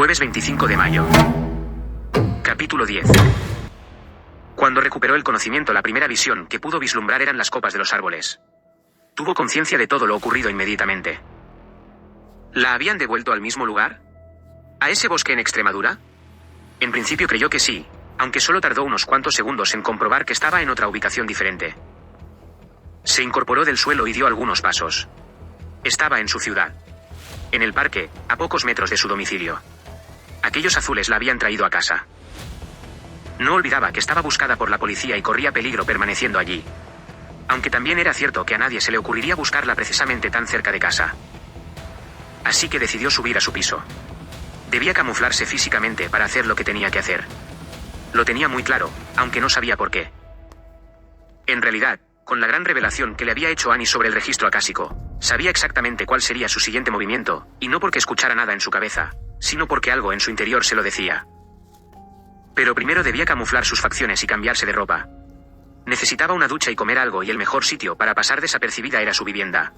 Jueves 25 de mayo. Capítulo 10. Cuando recuperó el conocimiento, la primera visión que pudo vislumbrar eran las copas de los árboles. Tuvo conciencia de todo lo ocurrido inmediatamente. ¿La habían devuelto al mismo lugar? ¿A ese bosque en Extremadura? En principio creyó que sí, aunque solo tardó unos cuantos segundos en comprobar que estaba en otra ubicación diferente. Se incorporó del suelo y dio algunos pasos. Estaba en su ciudad. En el parque, a pocos metros de su domicilio. Aquellos azules la habían traído a casa. No olvidaba que estaba buscada por la policía y corría peligro permaneciendo allí. Aunque también era cierto que a nadie se le ocurriría buscarla precisamente tan cerca de casa. Así que decidió subir a su piso. Debía camuflarse físicamente para hacer lo que tenía que hacer. Lo tenía muy claro, aunque no sabía por qué. En realidad, con la gran revelación que le había hecho Annie sobre el registro acásico, sabía exactamente cuál sería su siguiente movimiento, y no porque escuchara nada en su cabeza, sino porque algo en su interior se lo decía. Pero primero debía camuflar sus facciones y cambiarse de ropa. Necesitaba una ducha y comer algo, y el mejor sitio para pasar desapercibida era su vivienda.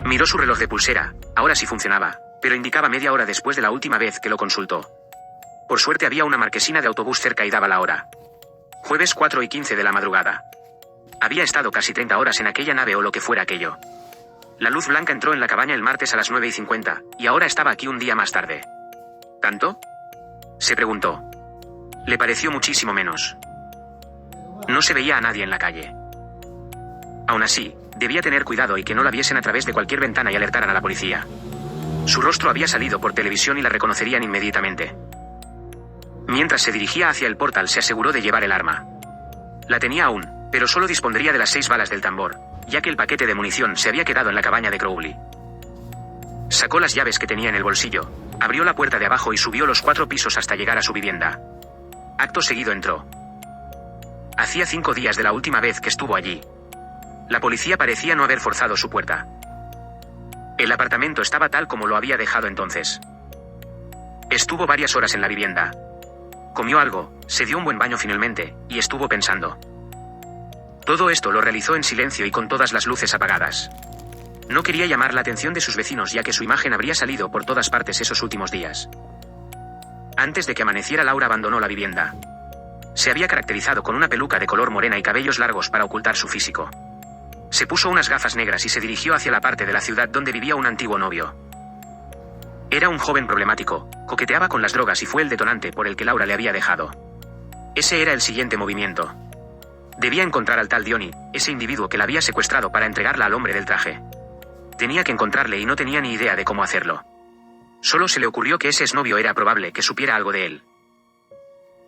Miró su reloj de pulsera, ahora sí funcionaba, pero indicaba media hora después de la última vez que lo consultó. Por suerte había una marquesina de autobús cerca y daba la hora. Jueves 4:15 de la madrugada. Había estado casi 30 horas en aquella nave o lo que fuera aquello. La luz blanca entró en la cabaña el martes a las 9:50, y ahora estaba aquí un día más tarde. ¿Tanto?, se preguntó. Le pareció muchísimo menos. No se veía a nadie en la calle. Aún así, debía tener cuidado y que no la viesen a través de cualquier ventana y alertaran a la policía. Su rostro había salido por televisión y la reconocerían inmediatamente. Mientras se dirigía hacia el portal, se aseguró de llevar el arma. La tenía aún, pero solo dispondría de las 6 balas del tambor, ya que el paquete de munición se había quedado en la cabaña de Crowley. Sacó las llaves que tenía en el bolsillo, abrió la puerta de abajo y subió los 4 pisos hasta llegar a su vivienda. Acto seguido entró. Hacía 5 días de la última vez que estuvo allí. La policía parecía no haber forzado su puerta. El apartamento estaba tal como lo había dejado entonces. Estuvo varias horas en la vivienda. Comió algo, se dio un buen baño finalmente, y estuvo pensando. Todo esto lo realizó en silencio y con todas las luces apagadas. No quería llamar la atención de sus vecinos, ya que su imagen habría salido por todas partes esos últimos días. Antes de que amaneciera, Laura abandonó la vivienda. Se había caracterizado con una peluca de color morena y cabellos largos para ocultar su físico. Se puso unas gafas negras y se dirigió hacia la parte de la ciudad donde vivía un antiguo novio. Era un joven problemático, coqueteaba con las drogas y fue el detonante por el que Laura le había dejado. Ese era el siguiente movimiento. Debía encontrar al tal Diony, ese individuo que la había secuestrado para entregarla al hombre del traje. Tenía que encontrarle y no tenía ni idea de cómo hacerlo. Solo se le ocurrió que ese exnovio era probable que supiera algo de él.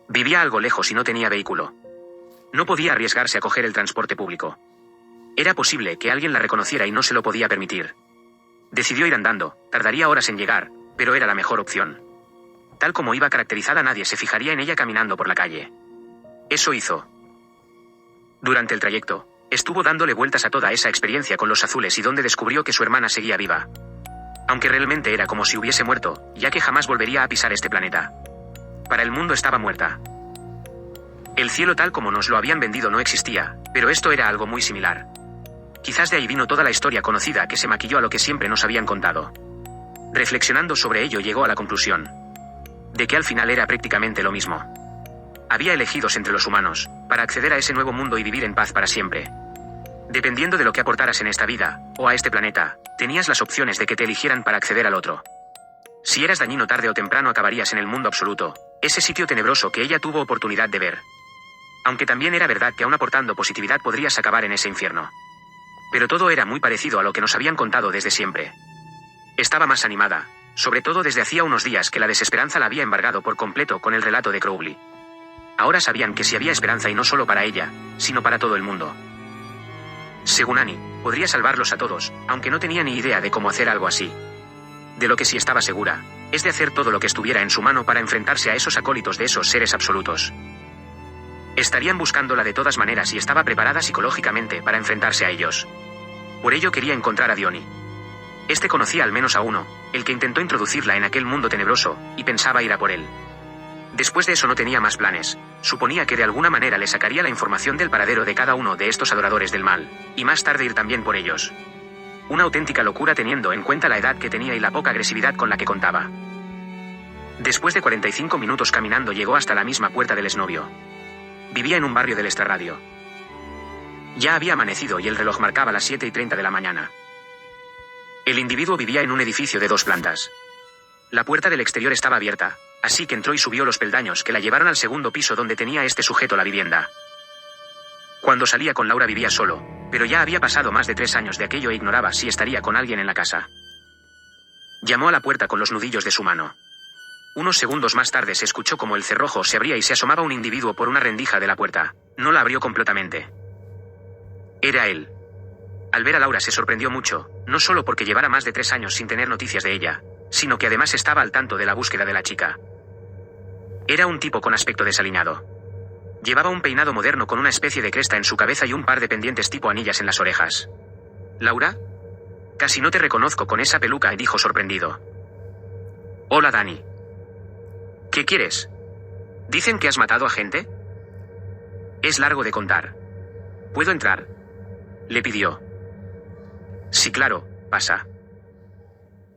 Vivía algo lejos y no tenía vehículo. No podía arriesgarse a coger el transporte público. Era posible que alguien la reconociera y no se lo podía permitir. Decidió ir andando, tardaría horas en llegar, pero era la mejor opción. Tal como iba caracterizada, nadie se fijaría en ella caminando por la calle. Eso hizo. Durante el trayecto, estuvo dándole vueltas a toda esa experiencia con los azules y donde descubrió que su hermana seguía viva. Aunque realmente era como si hubiese muerto, ya que jamás volvería a pisar este planeta. Para el mundo estaba muerta. El cielo tal como nos lo habían vendido no existía, pero esto era algo muy similar. Quizás de ahí vino toda la historia conocida que se maquilló a lo que siempre nos habían contado. Reflexionando sobre ello, llegó a la conclusión de que al final era prácticamente lo mismo. Había elegidos entre los humanos, para acceder a ese nuevo mundo y vivir en paz para siempre. Dependiendo de lo que aportaras en esta vida, o a este planeta, tenías las opciones de que te eligieran para acceder al otro. Si eras dañino, tarde o temprano acabarías en el mundo absoluto, ese sitio tenebroso que ella tuvo oportunidad de ver. Aunque también era verdad que aun aportando positividad podrías acabar en ese infierno. Pero todo era muy parecido a lo que nos habían contado desde siempre. Estaba más animada, sobre todo desde hacía unos días que la desesperanza la había embargado por completo con el relato de Crowley. Ahora sabían que si había esperanza, y no solo para ella, sino para todo el mundo. Según Annie, podría salvarlos a todos, aunque no tenía ni idea de cómo hacer algo así. De lo que sí estaba segura, es de hacer todo lo que estuviera en su mano para enfrentarse a esos acólitos de esos seres absolutos. Estarían buscándola de todas maneras y estaba preparada psicológicamente para enfrentarse a ellos. Por ello quería encontrar a Diony. Este conocía al menos a uno, el que intentó introducirla en aquel mundo tenebroso, y pensaba ir a por él. Después de eso no tenía más planes, suponía que de alguna manera le sacaría la información del paradero de cada uno de estos adoradores del mal, y más tarde ir también por ellos. Una auténtica locura teniendo en cuenta la edad que tenía y la poca agresividad con la que contaba. Después de 45 minutos caminando llegó hasta la misma puerta del exnovio. Vivía en un barrio del extrarradio. Ya había amanecido y el reloj marcaba las 7:30 de la mañana. El individuo vivía en un edificio de 2 plantas. La puerta del exterior estaba abierta, así que entró y subió los peldaños que la llevaron al segundo piso donde tenía este sujeto la vivienda. Cuando salía con Laura vivía solo, pero ya había pasado más de 3 años de aquello e ignoraba si estaría con alguien en la casa. Llamó a la puerta con los nudillos de su mano. Unos segundos más tarde se escuchó como el cerrojo se abría y se asomaba un individuo por una rendija de la puerta. No la abrió completamente. Era él. Al ver a Laura se sorprendió mucho, no solo porque llevara más de 3 años sin tener noticias de ella, sino que además estaba al tanto de la búsqueda de la chica. Era un tipo con aspecto desaliñado. Llevaba un peinado moderno con una especie de cresta en su cabeza y un par de pendientes tipo anillas en las orejas. ¿Laura? Casi no te reconozco con esa peluca, dijo sorprendido. Hola, Dani. ¿Qué quieres? ¿Dicen que has matado a gente? Es largo de contar. ¿Puedo entrar? Le pidió. Sí, claro, pasa.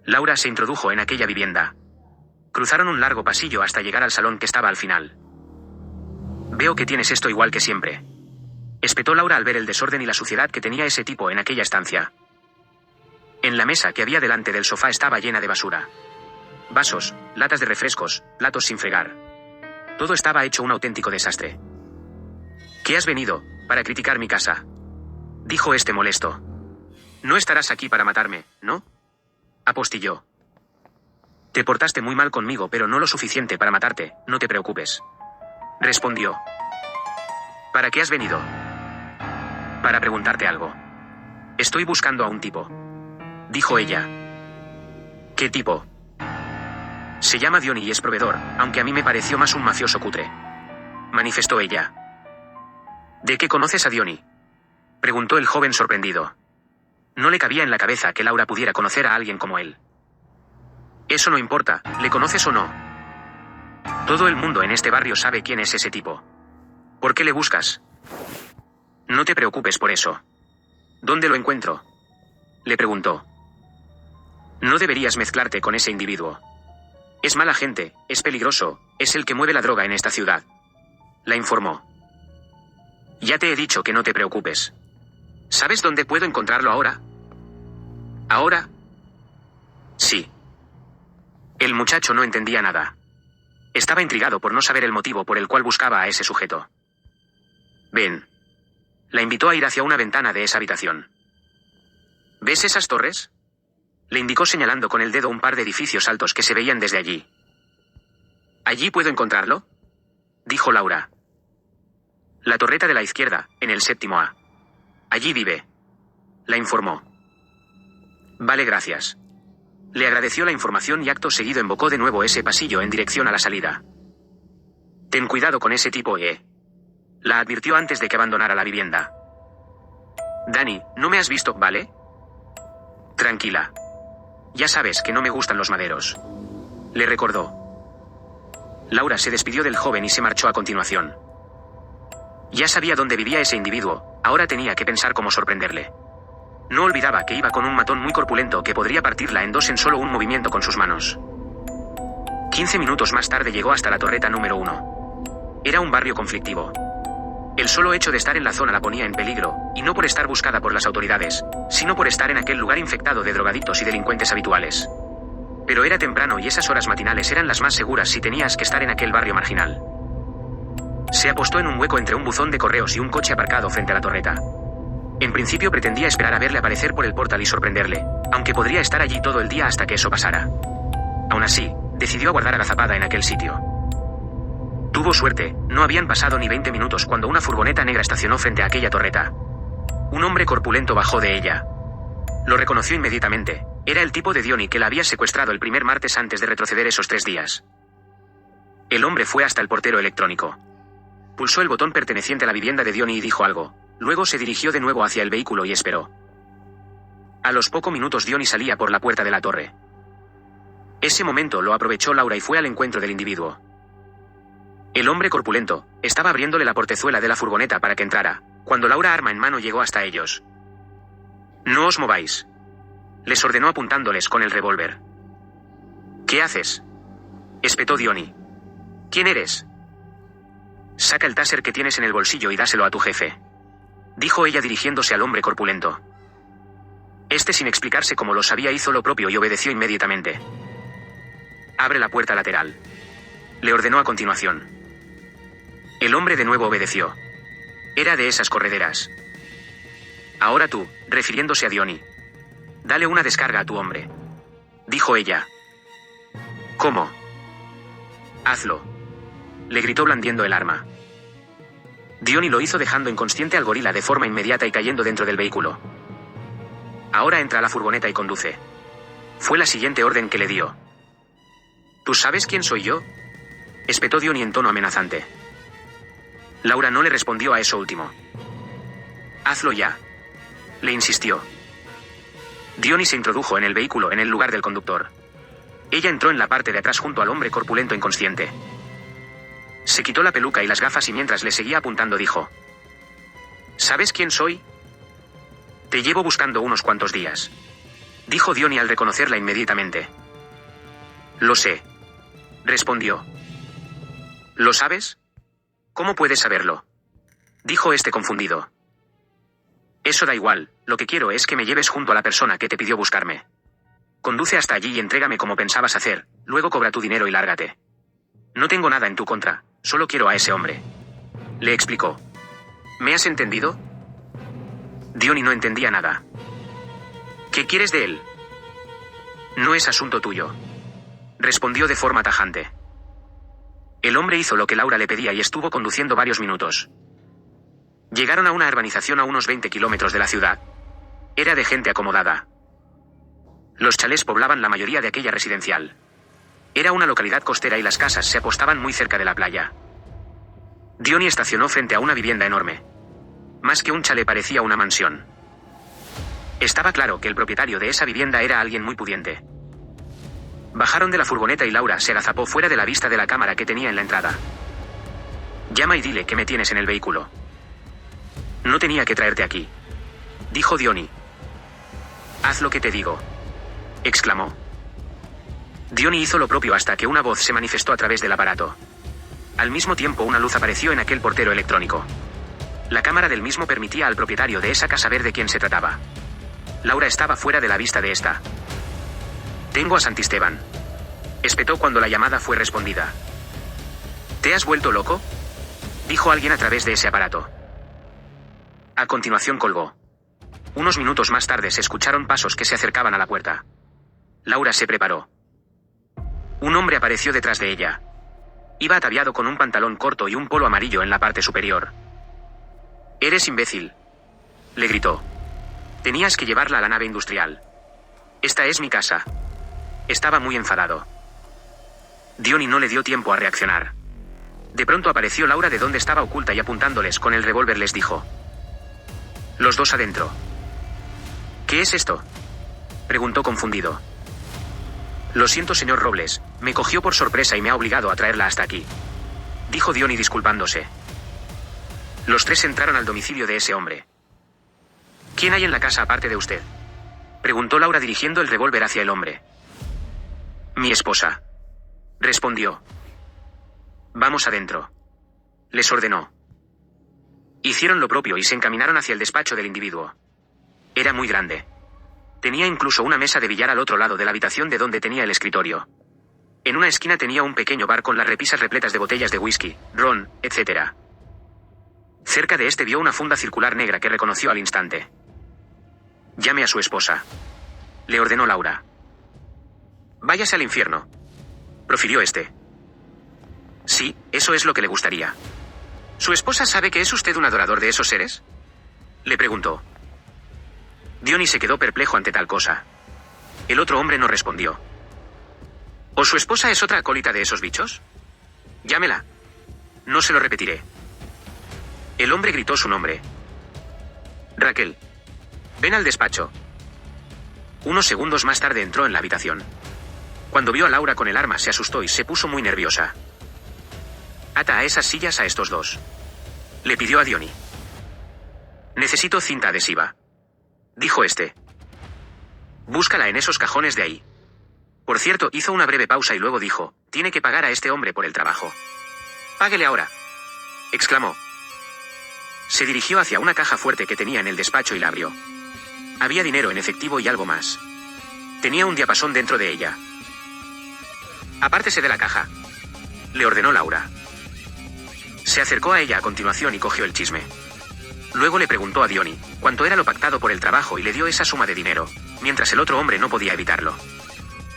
Laura se introdujo en aquella vivienda. Cruzaron un largo pasillo hasta llegar al salón que estaba al final. Veo que tienes esto igual que siempre. Espetó Laura al ver el desorden y la suciedad que tenía ese tipo en aquella estancia. En la mesa que había delante del sofá estaba llena de basura. Vasos, latas de refrescos, platos sin fregar. Todo estaba hecho un auténtico desastre. ¿Qué has venido, para criticar mi casa? Dijo este molesto. No estarás aquí para matarme, ¿no? Apostilló. Te portaste muy mal conmigo, pero no lo suficiente para matarte, no te preocupes. Respondió. ¿Para qué has venido? Para preguntarte algo. Estoy buscando a un tipo. Dijo ella. ¿Qué tipo? Se llama Diony y es proveedor, aunque a mí me pareció más un mafioso cutre. Manifestó ella. ¿De qué conoces a Diony? Preguntó el joven sorprendido. No le cabía en la cabeza que Laura pudiera conocer a alguien como él. Eso no importa, ¿le conoces o no? Todo el mundo en este barrio sabe quién es ese tipo. ¿Por qué le buscas? No te preocupes por eso. ¿Dónde lo encuentro? Le preguntó. No deberías mezclarte con ese individuo. Es mala gente, es peligroso, es el que mueve la droga en esta ciudad. La informó. Ya te he dicho que no te preocupes. ¿Sabes dónde puedo encontrarlo ahora? ¿Ahora? Sí. El muchacho no entendía nada. Estaba intrigado por no saber el motivo por el cual buscaba a ese sujeto. Ven. La invitó a ir hacia una ventana de esa habitación. ¿Ves esas torres? Le indicó señalando con el dedo un par de edificios altos que se veían desde allí. ¿Allí puedo encontrarlo? Dijo Laura. La torreta de la izquierda, en el 7º A. Allí vive. La informó. Vale, gracias. Le agradeció la información y acto seguido embocó de nuevo ese pasillo en dirección a la salida. Ten cuidado con ese tipo, la advirtió antes de que abandonara la vivienda. Dani, no me has visto, ¿vale? Tranquila. Ya sabes que no me gustan los maderos. Le recordó. Laura se despidió del joven y se marchó a continuación. Ya sabía dónde vivía ese individuo, ahora tenía que pensar cómo sorprenderle. No olvidaba que iba con un matón muy corpulento que podría partirla en dos en solo un movimiento con sus manos. 15 minutos más tarde llegó hasta la torreta número 1. Era un barrio conflictivo. El solo hecho de estar en la zona la ponía en peligro, y no por estar buscada por las autoridades, sino por estar en aquel lugar infectado de drogadictos y delincuentes habituales. Pero era temprano y esas horas matinales eran las más seguras si tenías que estar en aquel barrio marginal. Se apostó en un hueco entre un buzón de correos y un coche aparcado frente a la torreta. En principio pretendía esperar a verle aparecer por el portal y sorprenderle, aunque podría estar allí todo el día hasta que eso pasara. Aún así, decidió aguardar agazapada en aquel sitio. Tuvo suerte, no habían pasado ni 20 minutos cuando una furgoneta negra estacionó frente a aquella torreta. Un hombre corpulento bajó de ella. Lo reconoció inmediatamente, era el tipo de Diony que la había secuestrado el primer martes antes de retroceder esos 3 días. El hombre fue hasta el portero electrónico. Pulsó el botón perteneciente a la vivienda de Diony y dijo algo. Luego se dirigió de nuevo hacia el vehículo y esperó. A los pocos minutos Diony salía por la puerta de la torre. Ese momento lo aprovechó Laura y fue al encuentro del individuo. El hombre corpulento estaba abriéndole la portezuela de la furgoneta para que entrara, cuando Laura, arma en mano, llegó hasta ellos. No os mováis. Les ordenó apuntándoles con el revólver. ¿Qué haces? Espetó Diony. ¿Quién eres? Saca el taser que tienes en el bolsillo y dáselo a tu jefe, dijo ella dirigiéndose al hombre corpulento. Este, sin explicarse cómo lo sabía, hizo lo propio y obedeció inmediatamente. Abre la puerta lateral, le ordenó a continuación. El hombre de nuevo obedeció. Era de esas correderas. Ahora tú, refiriéndose a Diony, dale una descarga a tu hombre, dijo ella. ¿Cómo? Hazlo, le gritó blandiendo el arma. Diony lo hizo dejando inconsciente al gorila de forma inmediata y cayendo dentro del vehículo. Ahora entra a la furgoneta y conduce. Fue la siguiente orden que le dio. ¿Tú sabes quién soy yo?, espetó Diony en tono amenazante. Laura no le respondió a eso último. Hazlo ya, le insistió. Diony se introdujo en el vehículo en el lugar del conductor. Ella entró en la parte de atrás junto al hombre corpulento inconsciente. Se quitó la peluca y las gafas y mientras le seguía apuntando dijo: ¿Sabes quién soy? Te llevo buscando unos cuantos días, dijo Diony al reconocerla inmediatamente. Lo sé, respondió. ¿Lo sabes? ¿Cómo puedes saberlo?, dijo este confundido. Eso da igual, lo que quiero es que me lleves junto a la persona que te pidió buscarme. Conduce hasta allí y entrégame como pensabas hacer, luego cobra tu dinero y lárgate. No tengo nada en tu contra, solo quiero a ese hombre, le explicó. ¿Me has entendido? Diony no entendía nada. ¿Qué quieres de él? No es asunto tuyo, respondió de forma tajante. El hombre hizo lo que Laura le pedía y estuvo conduciendo varios minutos. Llegaron a una urbanización a unos 20 kilómetros de la ciudad. Era de gente acomodada. Los chalés poblaban la mayoría de aquella residencial. Era una localidad costera y las casas se apostaban muy cerca de la playa. Diony estacionó frente a una vivienda enorme. Más que un chalet, parecía una mansión. Estaba claro que el propietario de esa vivienda era alguien muy pudiente. Bajaron de la furgoneta y Laura se agazapó fuera de la vista de la cámara que tenía en la entrada. Llama y dile que me tienes en el vehículo. No tenía que traerte aquí, dijo Diony. Haz lo que te digo, exclamó. Diony hizo lo propio hasta que una voz se manifestó a través del aparato. Al mismo tiempo una luz apareció en aquel portero electrónico. La cámara del mismo permitía al propietario de esa casa ver de quién se trataba. Laura estaba fuera de la vista de esta. Tengo a Santisteban, espetó cuando la llamada fue respondida. ¿Te has vuelto loco?, dijo alguien a través de ese aparato. A continuación colgó. Unos minutos más tarde se escucharon pasos que se acercaban a la puerta. Laura se preparó. Un hombre apareció detrás de ella. Iba ataviado con un pantalón corto y un polo amarillo en la parte superior. «Eres imbécil», le gritó. «Tenías que llevarla a la nave industrial. Esta es mi casa». Estaba muy enfadado. Diony no le dio tiempo a reaccionar. De pronto apareció Laura de donde estaba oculta y apuntándoles con el revólver les dijo: «Los dos adentro». «¿Qué es esto?», preguntó confundido. «Lo siento, señor Robles, me cogió por sorpresa y me ha obligado a traerla hasta aquí», dijo Diony disculpándose. Los tres entraron al domicilio de ese hombre. «¿Quién hay en la casa aparte de usted?», preguntó Laura dirigiendo el revólver hacia el hombre. «Mi esposa», respondió. «Vamos adentro», les ordenó. Hicieron lo propio y se encaminaron hacia el despacho del individuo. Era muy grande. Tenía incluso una mesa de billar al otro lado de la habitación de donde tenía el escritorio. En una esquina tenía un pequeño bar con las repisas repletas de botellas de whisky, ron, etc. Cerca de este vio una funda circular negra que reconoció al instante. «Llame a su esposa», le ordenó Laura. «Váyase al infierno», profirió este. «Sí, eso es lo que le gustaría». «¿Su esposa sabe que es usted un adorador de esos seres?», le preguntó. Diony se quedó perplejo ante tal cosa. El otro hombre no respondió. «¿O su esposa es otra acólita de esos bichos? Llámela. No se lo repetiré». El hombre gritó su nombre. «Raquel, ven al despacho». Unos segundos más tarde entró en la habitación. Cuando vio a Laura con el arma se asustó y se puso muy nerviosa. «Ata a esas sillas a estos dos», le pidió a Diony. «Necesito cinta adhesiva», dijo este. «Búscala en esos cajones de ahí». Por cierto, hizo una breve pausa y luego dijo: tiene que pagar a este hombre por el trabajo. Páguele ahora, exclamó. Se dirigió hacia una caja fuerte que tenía en el despacho y la abrió. Había dinero en efectivo y algo más. Tenía un diapasón dentro de ella. Apártese de la caja, le ordenó Laura. Se acercó a ella a continuación y cogió el chisme. Luego le preguntó a Diony cuánto era lo pactado por el trabajo y le dio esa suma de dinero, mientras el otro hombre no podía evitarlo.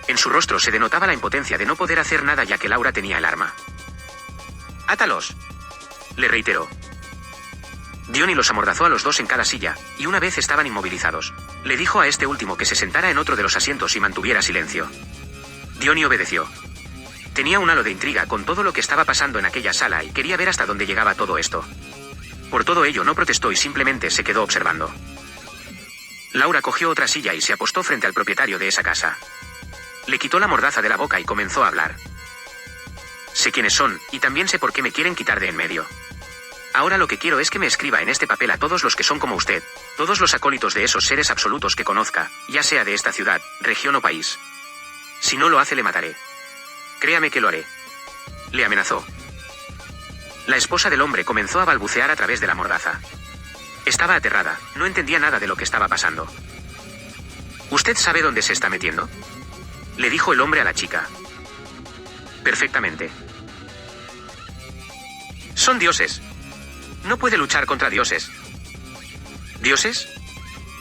En su rostro se denotaba la impotencia de no poder hacer nada ya que Laura tenía el arma. «Átalos», le reiteró. Diony los amordazó a los dos en cada silla, y una vez estaban inmovilizados, le dijo a este último que se sentara en otro de los asientos y mantuviera silencio. Diony obedeció. Tenía un halo de intriga con todo lo que estaba pasando en aquella sala y quería ver hasta dónde llegaba todo esto. Por todo ello no protestó y simplemente se quedó observando. Laura cogió otra silla y se apostó frente al propietario de esa casa. Le quitó la mordaza de la boca y comenzó a hablar. Sé quiénes son, y también sé por qué me quieren quitar de en medio. Ahora lo que quiero es que me escriba en este papel a todos los que son como usted, todos los acólitos de esos seres absolutos que conozca, ya sea de esta ciudad, región o país. Si no lo hace le mataré. Créame que lo haré. Le amenazó. La esposa del hombre comenzó a balbucear a través de la mordaza. Estaba aterrada, no entendía nada de lo que estaba pasando. ¿Usted sabe dónde se está metiendo?, le dijo el hombre a la chica. Perfectamente. Son dioses. No puede luchar contra dioses. ¿Dioses?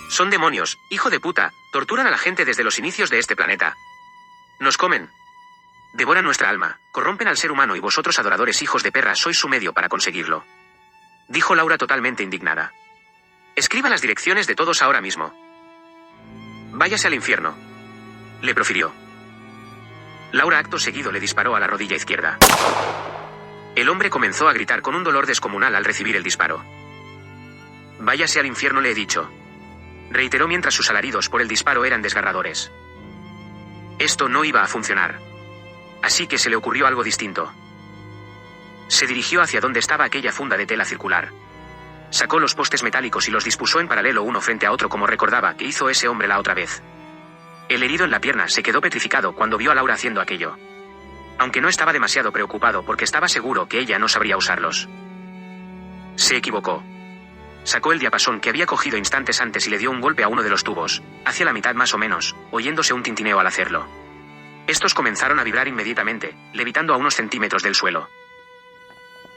Son demonios, hijo de puta, torturan a la gente desde los inicios de este planeta. Nos comen. Devoran nuestra alma, corrompen al ser humano y vosotros adoradores hijos de perra sois su medio para conseguirlo. Dijo Laura totalmente indignada. Escriba las direcciones de todos ahora mismo. Váyase al infierno, le profirió. Laura acto seguido le disparó a la rodilla izquierda. El hombre comenzó a gritar con un dolor descomunal al recibir el disparo. Váyase al infierno, le he dicho, reiteró mientras sus alaridos por el disparo eran desgarradores. Esto no iba a funcionar. Así que se le ocurrió algo distinto. Se dirigió hacia donde estaba aquella funda de tela circular. Sacó los postes metálicos y los dispuso en paralelo uno frente a otro como recordaba que hizo ese hombre la otra vez. El herido en la pierna se quedó petrificado cuando vio a Laura haciendo aquello. Aunque no estaba demasiado preocupado porque estaba seguro que ella no sabría usarlos. Se equivocó. Sacó el diapasón que había cogido instantes antes y le dio un golpe a uno de los tubos, hacia la mitad más o menos, oyéndose un tintineo al hacerlo. Estos comenzaron a vibrar inmediatamente, levitando a unos centímetros del suelo.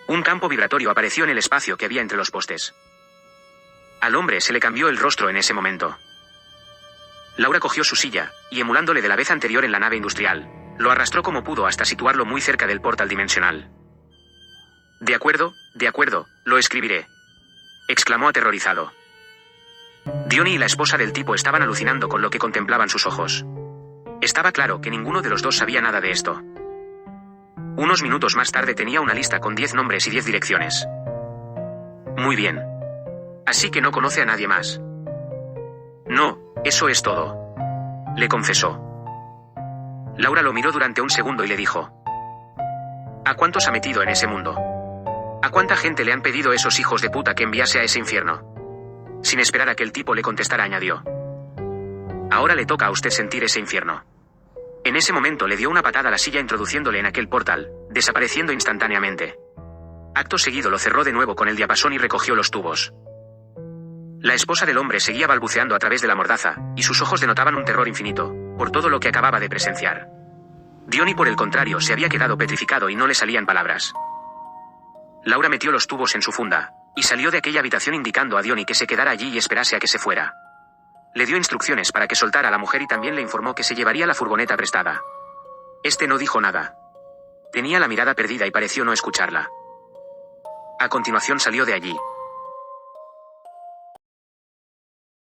Un campo vibratorio apareció en el espacio que había entre los postes. Al hombre se le cambió el rostro en ese momento. Laura cogió su silla, y emulándole de la vez anterior en la nave industrial, lo arrastró como pudo hasta situarlo muy cerca del portal dimensional. De acuerdo, lo escribiré, exclamó aterrorizado. Diony y la esposa del tipo estaban alucinando con lo que contemplaban sus ojos. Estaba claro que ninguno de los dos sabía nada de esto. Unos minutos más tarde tenía una lista con 10 nombres y 10 direcciones. Muy bien. Así que no conoce a nadie más. No, eso es todo, le confesó. Laura lo miró durante un segundo y le dijo: ¿A cuántos ha metido en ese mundo? ¿A cuánta gente le han pedido esos hijos de puta que enviase a ese infierno? Sin esperar a que el tipo le contestara, añadió: Ahora le toca a usted sentir ese infierno. En ese momento le dio una patada a la silla introduciéndole en aquel portal, desapareciendo instantáneamente. Acto seguido lo cerró de nuevo con el diapasón y recogió los tubos. La esposa del hombre seguía balbuceando a través de la mordaza, y sus ojos denotaban un terror infinito, por todo lo que acababa de presenciar. Diony, por el contrario, se había quedado petrificado y no le salían palabras. Laura metió los tubos en su funda, y salió de aquella habitación indicando a Diony que se quedara allí y esperase a que se fuera. Le dio instrucciones para que soltara a la mujer y también le informó que se llevaría la furgoneta prestada. Este no dijo nada. Tenía la mirada perdida y pareció no escucharla. A continuación salió de allí,